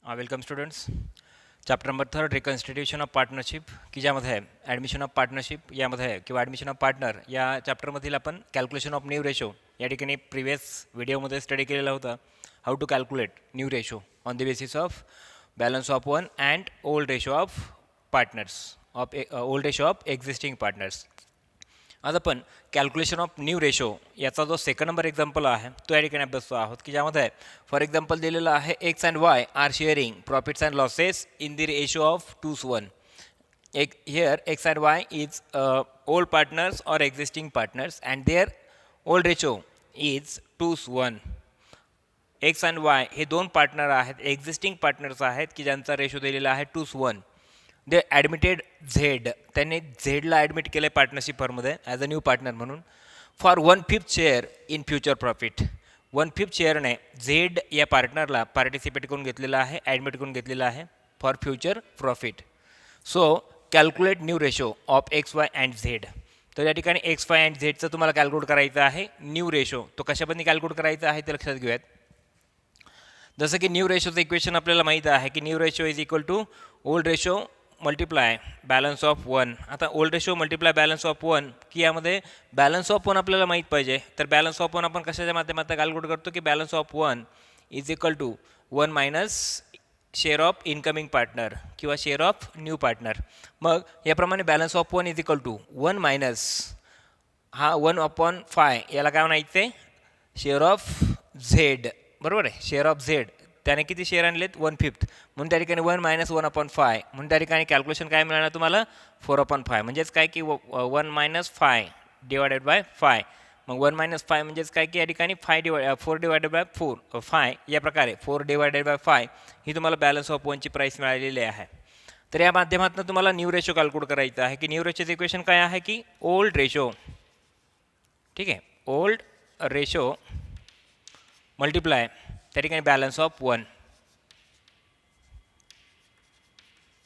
Welcome students. Chapter number 3 reconstitution of partnership की ज्यामध्ये आहे ॲडमिशन ऑफ पार्टनरशिप यामध्ये आहे किंवा ॲडमिशन ऑफ पार्टनर या चॅप्टरमधील आपण कॅल्क्युलेशन ऑफ न्यू रेशो या ठिकाणी प्रिव्हियस व्हिडिओमध्ये स्टडी केलेला होता. How to calculate new ratio on the basis of balance of one and old ratio of partners of old ratio of existing partners. आज आपण calculation of new ratio याचा जो second number example आहे तो या ठिकाणी अभ्यासतो आहोत की ज्यामध्ये फॉर एक्झाम्पल दिलेलं आहे X and Y are sharing profits and losses in the ratio of 2:1. Here X and Y is old partners or existing partners and there old ratio is 2:1. X and Y हे दोन partner आहेत, existing partners आहेत की ज्यांचा ratio दिलेला आहे 2:1. दे admitted Z, त्यांनी झेडला admit केलं आहे पार्टनरशिप फर्ममध्ये ॲज अ न्यू पार्टनर म्हणून for 1/5 share in future profit. 1/5 शेअरने झेड या पार्टनरला पार्टिसिपेट करून घेतलेला आहे, ॲडमिट करून घेतलेला आहे for future profit. So calculate new ratio of x Y and Z. तर या ठिकाणी एक्स वाय अँड झेडचं तुम्हाला कॅल्क्युलेट करायचं आहे न्यू रेशो. तो कशापद्धतीने कॅल्क्युलेट करायचा आहे ते लक्षात घेऊयात. जसं की न्यू रेशोचं इक्वेशन आपल्याला माहीत आहे की new ratio is equal to old ratio multiply balance of 1. आता old ratio multiply balance of 1 की यामध्ये बॅलन्स ऑफ 1 आपल्याला माहीत पाहिजे. तर बॅलन्स ऑफ 1 आपण कशाच्या माध्यमातून कॅल्क्युलेट करतो की balance of 1 is equal to 1 minus share of incoming partner किंवा शेअर ऑफ न्यू पार्टनर. मग याप्रमाणे balance of 1 is equal to 1 minus हा 1/5 याला काय म्हणायचं आहे शेअर ऑफ झेड. बरोबर आहे, शेअर ऑफ झेड त्याने किती शेअर आणलेत 1/5 म्हणून त्या ठिकाणी 1 मायनस 1/5 म्हणून त्या ठिकाणी कॅल्क्युलेशन काय मिळणार तुम्हाला 4/5 म्हणजेच काय की 1 मायनस 5 डिवायडेड बाय 5. मग 1 मायनस 5 म्हणजेच काय की या ठिकाणी 4 डिवायडेड बाय 5 या प्रकारे 4 डिवायडेड बाय 5 ही तुम्हाला बॅलन्स ऑफ 1ची प्राईस मिळालेली आहे. तर या माध्यमातून तुम्हाला न्यू रेशो कॅल्क्युलेट करायचं आहे की न्यू रेशोचं इक्वेशन काय आहे की ओल्ड रेशो, ठीक आहे, ओल्ड रेशो मल्टिप्लाय त्या ठिकाणी बॅलन्स ऑफ 1,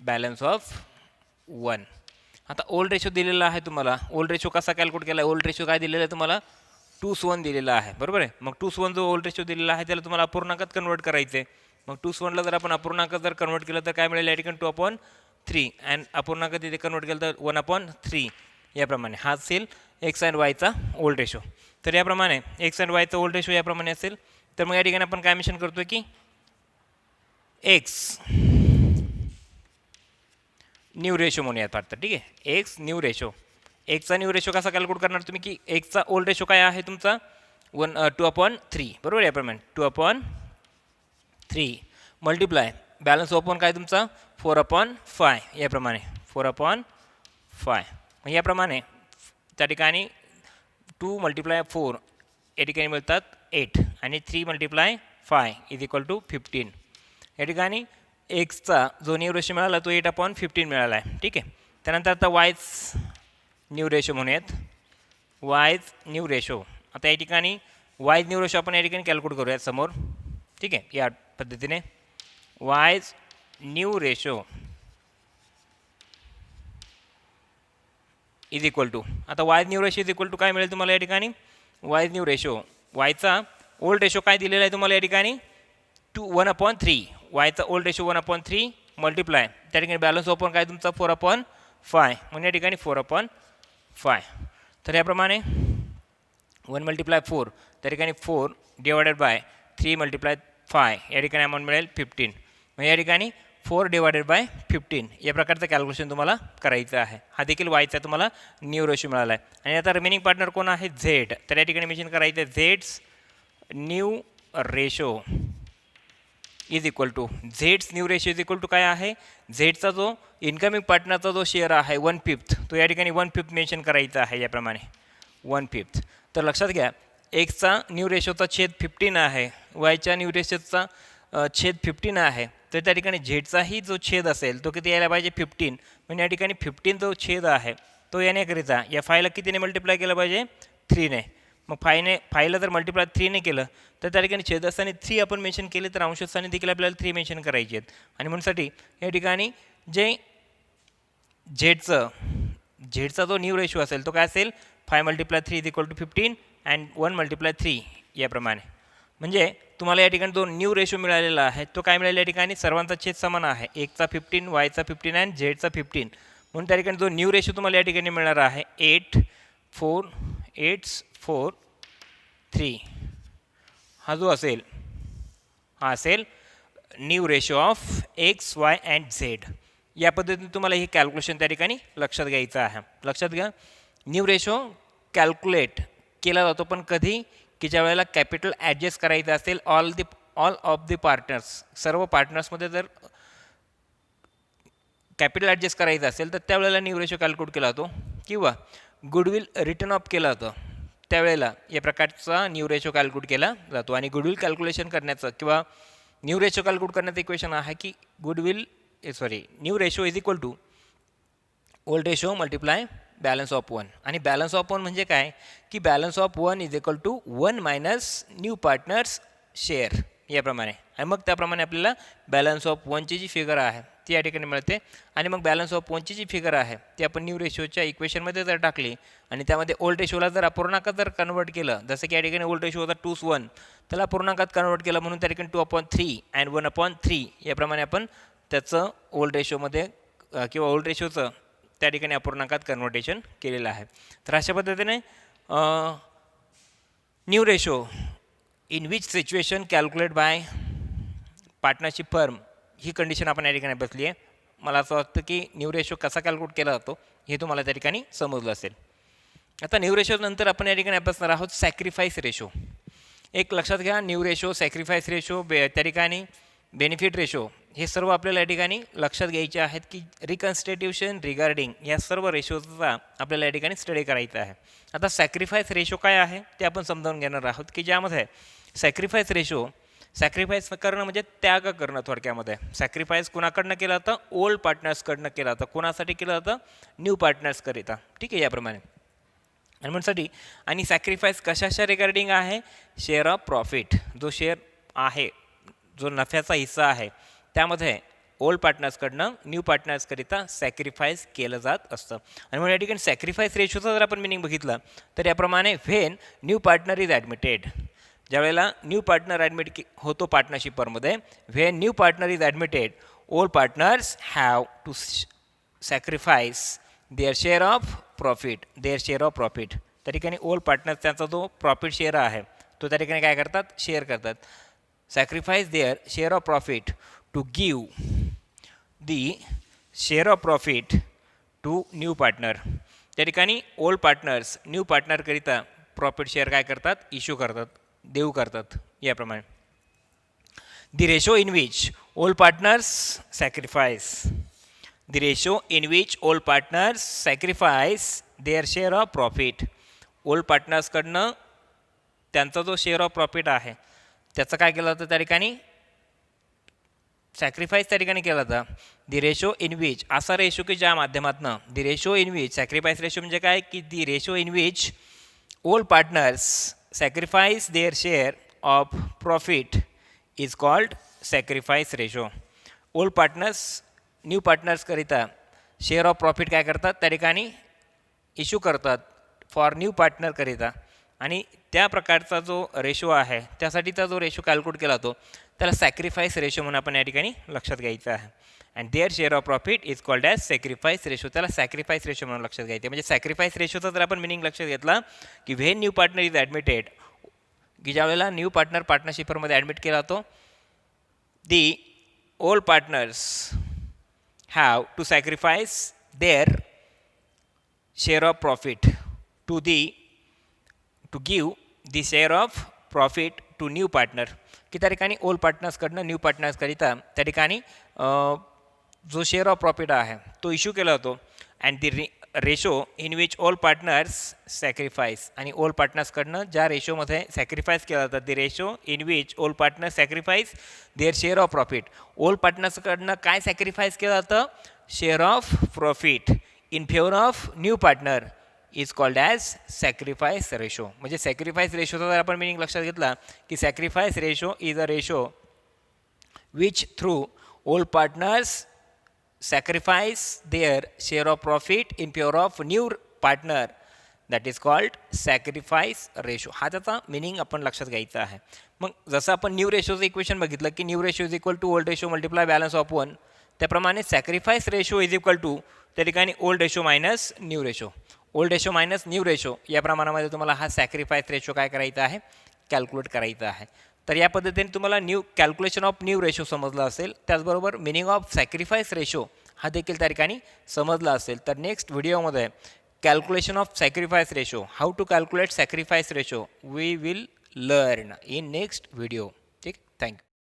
बॅलन्स ऑफ 1. आता ओल्ड रेशो दिलेला आहे तुम्हाला. ओल्ड रेशो कसा कॅल्क्युलेट केला आहे, ओल्ड रेशो काय दिलेला आहे तुम्हाला 2:1 दिलेला आहे. बरोबर आहे. मग 2:1 जो ओल्ड रेशो दिलेला आहे त्याला तुम्हाला अपूर्णांकात कन्वर्ट करायचं आहे. मग 2:1ला जर आपण अपूर्णांकात जर कन्वर्ट केलं तर काय मिळेल या ठिकाणी 2/3 अँड अपूर्णांकात तिथे कन्वर्ट केलं तर 1/3 याप्रमाणे. हा असेल एक्स अँड वायचा ओल्ड रेशो. तर याप्रमाणे एक्स अँड वायचा ओल्ड रेशो याप्रमाणे असेल. तर मग या ठिकाणी आपण काय मेन्शन करतो की एक्स न्यू रेशो म्हणूयात फार. ठीक आहे, एक्स न्यू रेशो. एक्सचा न्यू रेशो कसा कॅल्क्युलेट करणार तुम्ही की एक्सचा ओल्ड रेशो काय आहे तुमचा 2/3. बरोबर आहे. याप्रमाणे 2/3 मल्टिप्लाय बॅलन्स ऑफ 1 काय तुमचा 4/5 याप्रमाणे 4/5. मग याप्रमाणे त्या ठिकाणी 2 मल्टिप्लाय 4 या ठिकाणी मिळतात 8 आणि 3 मल्टिप्लाय 5 इज इक्वल टू 15. या ठिकाणी एक्सचा जो न्यू रेशो मिळाला तो 8/15 मिळाला आहे. ठीक आहे. त्यानंतर आता वायच न्यू रेशो म्हणूयात, वायज न्यू रेशो. आता या ठिकाणी वायज न्यू रेशो आपण या ठिकाणी कॅल्क्युलेट करूयात समोर. ठीक आहे, या पद्धतीने Y's new ratio is equal to, आता Y's new ratio is equal to काय मिळेल तुम्हाला या ठिकाणी वायज न्यू रेशो. वायचा ओल्ड रेशो काय दिलेला आहे तुम्हाला या ठिकाणी 1/3. वायचा ओल्ड रेशो 1/3 मल्टिप्लाय त्या ठिकाणी बॅलन्स ऑफ 1 काय तुमचा 4/5 म्हणजे या ठिकाणी 4/5. तर याप्रमाणे 1 मल्टिप्लाय 4 त्या ठिकाणी 4 डिवायडेड बाय 3 मल्टिप्लाय 5 या ठिकाणी अमाऊंट मिळेल 15. मग या ठिकाणी 4 डिवायडेड बाय 15 या प्रकारचं कॅल्क्युलेशन तुम्हाला करायचं आहे. हा देखील वायचा तुम्हाला न्यू रेशो मिळाला आहे. आणि आता रिमेनिंग पार्टनर कोण आहे झेड. तर या ठिकाणी मेन्शन करायचं आहे झेड्स new ratio is equal to, झेड्स new ratio is equal to काय आहे झेडचा जो इन्कमिंग पार्टनरचा जो शेअर आहे 1/5 तो या ठिकाणी 1/5 मेन्शन करायचा आहे याप्रमाणे 1/5. तर लक्षात घ्या एक्सचा न्यू रेशोचा छेद 15 आहे, वायच्या न्यू रेशोचा छेद 15 आहे. तर त्या ठिकाणी झेडचाही जो छेद असेल तो किती यायला पाहिजे 15. म्हणजे या ठिकाणी 15 जो छेद आहे तो येण्याकरिता या 5ला कितीने मल्टिप्लाय केलं पाहिजे 3ने. मग 5ला जर मल्टिप्लाय 3ने केलं तर त्या ठिकाणी छेदस्थानी 3 आपण मेन्शन केले तर अंशस्थानी देखील आपल्याला 3 मेन्शन करायचे आहेत. आणि म्हणूनसाठी या ठिकाणी जे झेडचा जो न्यू रेशो असेल तो काय असेल 5 multiply 3 is equal to 15 and 1 multiply 3 याप्रमाणे. म्हणजे तुम्हाला या ठिकाणी जो न्यू रेशो मिळालेला आहे तो काय मिळाला या ठिकाणी सर्वांचा छेद समान आहे, एक्सचा 15 वायचा 15 आणि झेडचा 15, म्हणून त्या ठिकाणी जो न्यू रेशो तुम्हाला या ठिकाणी मिळणार आहे 8:4:8:4:3 हा जो असेल हा असेल new ratio of x Y and Z. या पद्धतीने तुम्हाला हे कॅल्क्युलेशन त्या ठिकाणी लक्षात घ्यायचं आहे. लक्षात घ्या न्यू रेशो कॅल्क्युलेट केला जातो पण कधी की ज्या वेळेला कॅपिटल ॲडजस्ट करायचं असेल ऑल ऑफ द पार्टनर्स, सर्व पार्टनर्समध्ये जर कॅपिटल ॲडजस्ट करायचं असेल तर त्यावेळेला न्यू रेशो कॅल्क्युलेट केला जातो, किंवा गुडविल रिटर्न ऑफ केला जातं त्यावेळेला या प्रकारचा न्यू रेशो कॅल्क्युलेट केला जातो. आणि गुडविल कॅल्क्युलेशन करण्याचं किंवा न्यू रेशो कॅल्क्युलेट करण्याचं इक्वेशन आहे की new ratio is equal to old ratio multiply balance of 1. आणि बॅलन्स ऑफ 1 म्हणजे काय की balance of 1 is equal to 1 minus new partners share याप्रमाणे. आणि मग त्याप्रमाणे आपल्याला बॅलन्स ऑफ 1ची जी फिगर आहे ती या ठिकाणी मिळते. आणि मग बॅलन्स ऑफ 1ची जी फिगर आहे ती आपण न्यू रेशोच्या इक्वेशनमध्ये जर टाकली आणि त्यामध्ये ओल्ड रेशोला जर अपूर्णांकात जर कन्वर्ट केलं, जसं की या ठिकाणी ओल्ड रेशो होता 2:1, त्याला अपूर्णांकात कन्वर्ट केलं म्हणून त्या ठिकाणी 2/3 अँड 1/3 याप्रमाणे आपण त्याचं ओल्ड रेशोमध्ये किंवा ओल्ड रेशोचं त्या ठिकाणी अपूर्णांकात कन्व्हर्टेशन केलेलं आहे. तर अशा पद्धतीने new ratio in which situation calculate bye partnership firm he condition आपण या ठिकाणी बसली आहे. मला असं वाटतं की न्यू रेशो कसा कॅल्क्युलेट केला जातो हे तुम्हाला त्या ठिकाणी समजलं असेल. आता न्यू रेशो नंतर आपण या ठिकाणी अभ्यासणार आहोत सॅक्रिफाईस रेशो. एक लक्षात घ्या न्यू रेशो, सॅक्रिफाईस रेशो, त्या ठिकाणी बेनिफिट रेशो हे सर्व आपल्याला या ठिकाणी लक्षात घ्यायचे आहेत की रिकन्स्टिट्यूशन रिगार्डिंग या सर्व रेशोचा आपल्याला या ठिकाणी स्टडी करायचा आहे. आता सॅक्रिफाईस रेशो काय आहे ते आपण समजावून घेणार आहोत की ज्यामध्ये सॅक्रिफाईस रेशो, सॅक्रिफाईस करणं म्हणजे त्याग करणं थोडक्यामध्ये. सॅक्रिफाईस कुणाकडनं केलं जातं? ओल्ड पार्टनर्सकडनं केलं जातं. कोणासाठी केलं जातं? न्यू पार्टनर्सकरिता. ठीक आहे याप्रमाणे. आणि म्हणसाठी आणि सॅक्रिफाईस कशाच्या रिगार्डिंग आहे? शेअर ऑफ प्रॉफिट, जो शेअर आहे जो नफ्याचा हिस्सा आहे त्यामध्ये ओल्ड पार्टनर्सकडनं न्यू पार्टनर्सकरिता सॅक्रिफाईस केलं जात असतं. आणि म्हणून या ठिकाणी सॅक्रिफाईस रेशोचा जर आपण मिनिंग बघितलं तर याप्रमाणे when new partner is admitted, ज्यावेळेला न्यू पार्टनर ॲडमिट होतो पार्टनरशिप फर्ममध्ये, when new partner is admitted old partners have to sacrifice their share of profit. त्या ठिकाणी ओल्ड पार्टनर्स त्यांचा जो प्रॉफिट शेअर आहे तो त्या ठिकाणी काय करतात? शेअर करतात. Sacrifice their share of profit to give the share of profit to new partner. त्या ठिकाणी ओल्ड पार्टनर्स न्यू पार्टनरकरिता प्रॉफिट शेअर काय करतात? इश्यू करतात, देऊ करतात याप्रमाणे. The ratio in which old partners sacrifice, the ratio in which old partners sacrifice their share of profit. Old पार्टनर्सकडनं त्यांचा जो शेअर ऑफ प्रॉफिट आहे त्याचं काय केलं जातं? त्या ठिकाणी सॅक्रिफाईस त्या ठिकाणी केला जातं. दी रेशो इन विच, असा रेशो की ज्या माध्यमातनं, the ratio in which, sacrifice ratio म्हणजे काय की the ratio in which old partners sacrifice their share of profit is called sacrifice ratio. Old partners new पार्टनर्सकरिता शेअर ऑफ प्रॉफिट काय करतात? त्या ठिकाणी इश्यू करतात फॉर न्यू पार्टनरकरिता. आणि त्या प्रकारचा जो रेशो आहे त्यासाठीचा जो रेशो कॅल्क्युलेट केला जातो त्याला सॅक्रिफाईस रेशो म्हणून आपण या ठिकाणी लक्षात घ्यायचं आहे. And their share of profit is called as sacrifice ratio. त्याला सॅक्रिफाईस रेशो म्हणून लक्षात घ्यायचं. म्हणजे सॅक्रिफाईस रेशोचा जर आपण मिनिंग लक्षात घेतला की when new partner is admitted, की ज्यावेळेला न्यू पार्टनर पार्टनरशिप फर्ममध्ये ॲडमिट केला जातो, the old partners have to sacrifice their share of profit to give the share of profit to new partner. की त्या ठिकाणी ओल्ड पार्टनर्सकडनं न्यू पार्टनर्सकरिता त्या ठिकाणी जो शेअर ऑफ प्रॉफिट आहे तो इश्यू केला जातो. And the ratio in which old partners sacrifice, आणि ओल्ड पार्टनर्सकडनं ज्या रेशोमध्ये सॅक्रिफाईस केला जातं, the ratio in which old partners sacrifice their share of profit. Old पार्टनर्सकडनं काय सॅक्रिफाईस केलं जातं? Share of profit in favour of new partner is called as sacrifice ratio. म्हणजे सॅक्रिफाईस रेशोचा जर आपण मिनिंग लक्षात घेतला की sacrifice ratio is a ratio which through old partners sacrifice their share of profit in favor of new partner that is called sacrifice ratio. हा त्याचा meaning आपण लक्षात घ्यायचा आहे. मग जसं आपण न्यू रेशोचं इक्वेशन बघितलं की new ratio is equal to old ratio multiply balance of 1, त्याप्रमाणे sacrifice ratio is equal to त्या ठिकाणी old ratio minus new ratio. Old ratio minus new ratio या प्रमाणामध्ये तुम्हाला हा सॅक्रिफाईस रेशो काय करायचा आहे, कॅल्क्युलेट करायचा आहे. तर या पद्धतीने तुम्हाला कॅल्क्युलेशन ऑफ न्यू रेशो समजलं असेल. त्याचबरोबर मिनिंग ऑफ सॅक्रिफाईस रेशो हा देखील त्या ठिकाणी समजला असेल. तर नेक्स्ट व्हिडिओमध्ये calculation of sacrifice ratio, how to calculate sacrifice ratio, we will learn in next video. ठीक, थँक्यू.